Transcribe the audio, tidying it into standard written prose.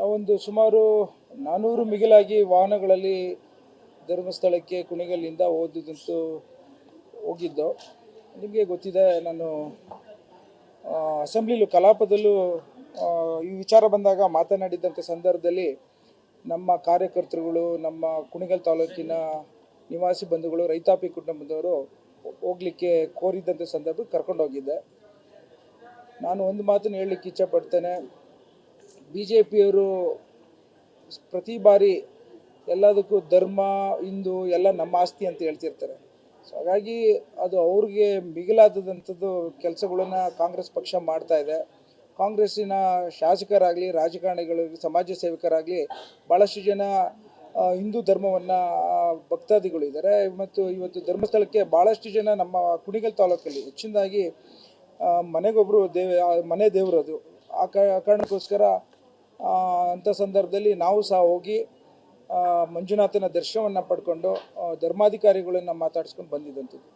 ಒಂದು ಸುಮಾರು 400 ಮಿಗಿಲಾಗಿ ವಾಹನಗಳಲ್ಲಿ ಧರ್ಮಸ್ಥಳಕ್ಕೆ ಕುಣಿಗಲ್ಲಿಂದ ಹೋಗಿದ್ದು ನಿಮಗೆ ಗೊತ್ತಿದೆ. ನಾನು ಅಸೆಂಬ್ಲಿಲೂ ಕಲಾಪದಲ್ಲೂ ಈ ವಿಚಾರ ಬಂದಾಗ ಮಾತನಾಡಿದಂಥ ಸಂದರ್ಭದಲ್ಲಿ ನಮ್ಮ ಕಾರ್ಯಕರ್ತರುಗಳು, ನಮ್ಮ ಕುಣಿಗಲ್ ತಾಲೂಕಿನ ನಿವಾಸಿ ಬಂಧುಗಳು, ರೈತಾಪಿ ಕುಟುಂಬದವರು ಹೋಗಲಿಕ್ಕೆ ಕೋರಿದ್ದಂಥ ಸಂದರ್ಭಕ್ಕೆ ಕರ್ಕೊಂಡೋಗಿದ್ದೆ. ನಾನು ಒಂದು ಮಾತನ್ನು ಹೇಳಲಿಕ್ಕೆ ಇಚ್ಛಪಡ್ತೇನೆ. BJPಯವರು ಪ್ರತಿ ಬಾರಿ ಎಲ್ಲದಕ್ಕೂ ಧರ್ಮ, ಹಿಂದೂ ಎಲ್ಲ ನಮ್ಮ ಆಸ್ತಿ ಅಂತ ಹೇಳ್ತಿರ್ತಾರೆ. ಸೊ ಹಾಗಾಗಿ ಅದು ಅವ್ರಿಗೆ ಮಿಗಿಲಾದಂಥದ್ದು ಕೆಲಸಗಳನ್ನು ಕಾಂಗ್ರೆಸ್ ಪಕ್ಷ ಮಾಡ್ತಾ ಇದೆ. ಕಾಂಗ್ರೆಸ್ಸಿನ ಶಾಸಕರಾಗಲಿ, ರಾಜಕಾರಣಿಗಳಾಗಲಿ, ಸಮಾಜ ಸೇವಕರಾಗಲಿ ಭಾಳಷ್ಟು ಜನ ಹಿಂದೂ ಧರ್ಮವನ್ನು ಭಕ್ತಾದಿಗಳಿದ್ದಾರೆ. ಮತ್ತು ಇವತ್ತು ಧರ್ಮಸ್ಥಳಕ್ಕೆ ಭಾಳಷ್ಟು ಜನ ನಮ್ಮ ಕುಣಿಗಲ್ ತಾಲೂಕಲ್ಲಿ ಹೆಚ್ಚಿನದಾಗಿ ಮನೆಗೊಬ್ಬರು ಮನೆ ದೇವರು ಅದು. ಆ ಕಾರಣಕ್ಕೋಸ್ಕರ ಅಂಥ ಸಂದರ್ಭದಲ್ಲಿ ನಾವು ಸಹ ಹೋಗಿ ಮಂಜುನಾಥನ ದರ್ಶನವನ್ನು ಪಡ್ಕೊಂಡು ಧರ್ಮಾಧಿಕಾರಿಗಳನ್ನು ಮಾತಾಡಿಸ್ಕೊಂಡು ಬಂದಿದ್ದಂಥದ್ದು.